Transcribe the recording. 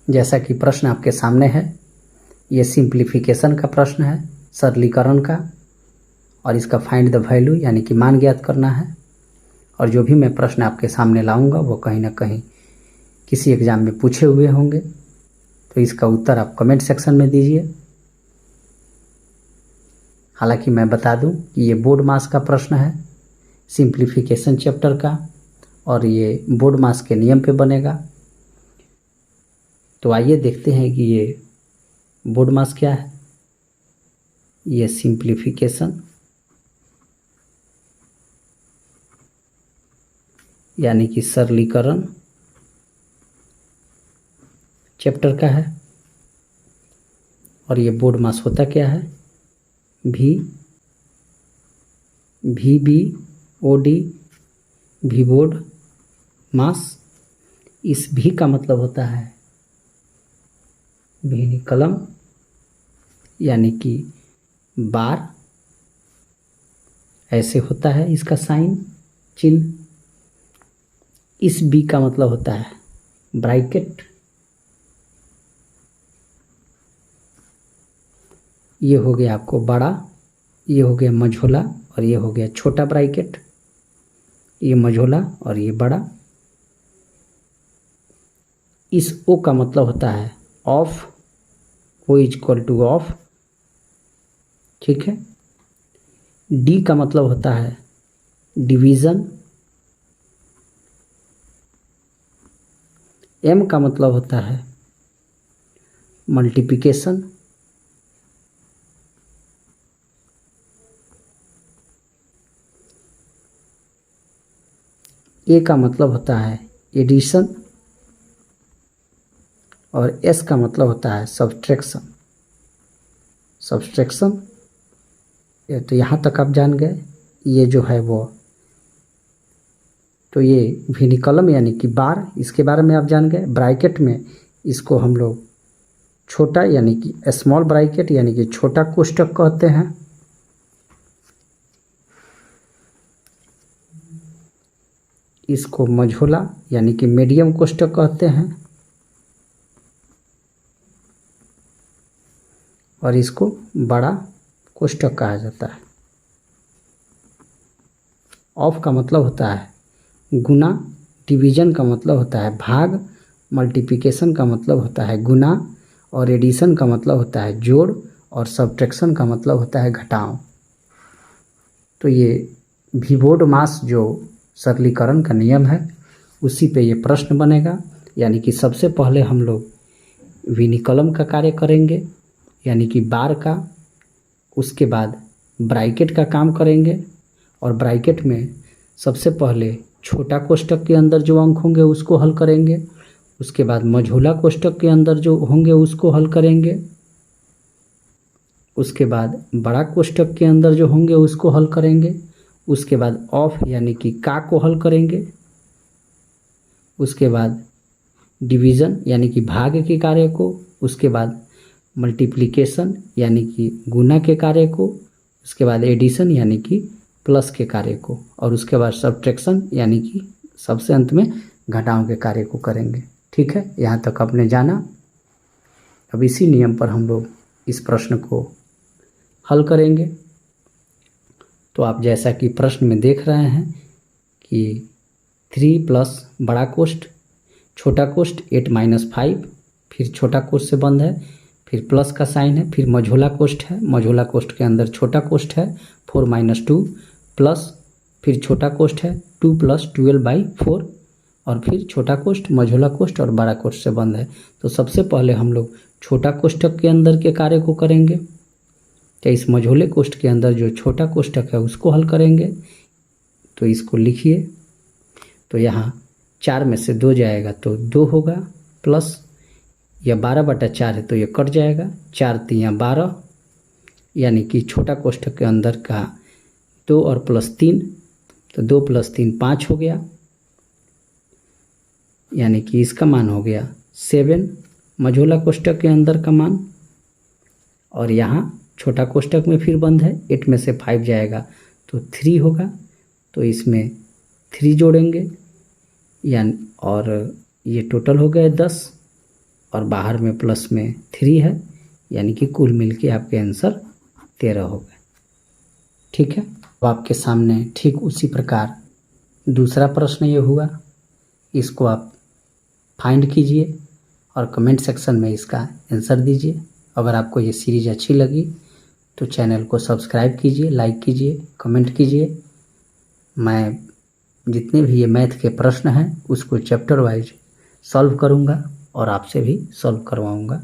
जैसा कि प्रश्न आपके सामने है, ये सिंप्लीफिकेशन का प्रश्न है, सरलीकरण का, और इसका फाइंड द वैल्यू यानी कि मान ज्ञात करना है। और जो भी मैं प्रश्न आपके सामने लाऊंगा वो कहीं ना कहीं किसी एग्ज़ाम में पूछे हुए होंगे, तो इसका उत्तर आप कमेंट सेक्शन में दीजिए। हालांकि मैं बता दूं कि ये बोर्ड मास का प्रश्न है, सिंप्लीफिकेशन चैप्टर का, और ये बोर्ड मास के नियम पे बनेगा। तो आइए देखते हैं कि ये बोर्ड मास क्या है। ये सिंप्लीफिकेशन यानी कि सरलीकरण चैप्टर का है, और ये बोर्ड मास होता क्या है, VBOD, भी बोर्ड मास। इस भी का मतलब होता है विनिकलम यानी कि बार, ऐसे होता है इसका साइन चिन्ह। इस बी का मतलब होता है ब्रैकेट, ये हो गया आपको बड़ा, ये हो गया मझोला, और ये हो गया छोटा ब्रैकेट, ये मझोला और ये बड़ा। इस ओ का मतलब होता है off, O is equal to off, ठीक है। डी का मतलब होता है डिवीज़न, एम का मतलब होता है मल्टीप्लिकेशन, ए का मतलब होता है एडिशन, और एस का मतलब होता है सब्सट्रैक्शन। तो यहाँ तक आप जान गए। ये जो है वो, तो ये विनिकलम यानी कि बार, इसके बारे में आप जान गए। ब्रैकेट में इसको हम लोग छोटा यानी कि स्मॉल ब्रैकेट यानी कि छोटा कोष्ठक कहते हैं। इसको मझोला यानी कि मीडियम कोष्ठक कहते हैं, और इसको बड़ा कोष्ठक कहा जाता है। ऑफ का मतलब होता है गुना, डिवीजन का मतलब होता है भाग, मल्टीप्लिकेशन का मतलब होता है गुना, और एडिशन का मतलब होता है जोड़, और सब्ट्रैक्शन का मतलब होता है घटाव। तो ये विबोर्ड मास जो सरलीकरण का नियम है, उसी पे ये प्रश्न बनेगा। यानी कि सबसे पहले हम लोग विनिकलम का कार्य करेंगे यानी कि बार का, उसके बाद ब्रैकेट का काम करेंगे, और ब्रैकेट में सबसे पहले छोटा कोष्ठक के अंदर जो अंक होंगे उसको हल करेंगे, उसके बाद मझोला कोष्ठक के अंदर जो होंगे उसको हल करेंगे, उसके बाद बड़ा कोष्ठक के अंदर जो होंगे उसको हल करेंगे, उसके बाद ऑफ यानी कि का को हल करेंगे, उसके बाद डिवीज़न यानी कि भाग के कार्य को, उसके बाद मल्टीप्लिकेशन यानी कि गुना के कार्य को, उसके बाद एडिशन यानी कि प्लस के कार्य को, और उसके बाद सब्ट्रैक्शन यानी कि सबसे अंत में घटाव के कार्य को करेंगे। ठीक है, यहाँ तक आपने जाना। अब इसी नियम पर हम लोग इस प्रश्न को हल करेंगे। तो आप जैसा कि प्रश्न में देख रहे हैं कि 3 प्लस बड़ा कोष्ठ, छोटा कोष्ठ 8 - 5, फिर छोटा कोष्ठ से बंद है, फिर प्लस का साइन है, फिर मझोला कोष्ठ है, मझोला कोष्ठ के अंदर छोटा कोष्ठ है 4 - 2, प्लस फिर छोटा कोष्ठ है 2 + 12/4, और फिर छोटा कोष्ठ, मझोला कोष्ठ और बड़ा कोष्ठ से बंद है। तो सबसे पहले हम लोग छोटा कोष्ठक के अंदर के कार्य को करेंगे। तो इस मझोले कोष्ठ के अंदर जो छोटा कोष्ठक है उसको हल करेंगे। तो इसको लिखिए। तो यहाँ 4 में से 2 जाएगा तो 2 होगा, प्लस यह 12/4 है तो ये कट जाएगा, 4 × 3 = 12, यानी कि छोटा कोष्ठक के अंदर का 2 और +3, तो 2 + 3 5 हो गया, यानी कि इसका मान हो गया 7 मझोला कोष्ठक के अंदर का मान। और यहाँ छोटा कोष्ठक में फिर बंद है, 8 में से 5 जाएगा तो 3 होगा, तो इसमें 3 जोड़ेंगे यानी, और ये टोटल हो गया 10, और बाहर में प्लस में 3 है, यानी कि कुल मिल के आपके आंसर 13 हो गए। ठीक है, अब आपके सामने ठीक उसी प्रकार दूसरा प्रश्न ये हुआ, इसको आप फाइंड कीजिए और कमेंट सेक्शन में इसका आंसर दीजिए। अगर आपको ये सीरीज अच्छी लगी तो चैनल को सब्सक्राइब कीजिए, लाइक कीजिए, कमेंट कीजिए। मैं जितने भी ये मैथ के प्रश्न हैं उसको चैप्टर वाइज सॉल्व करूँगा और आपसे भी सॉल्व करवाऊँगा।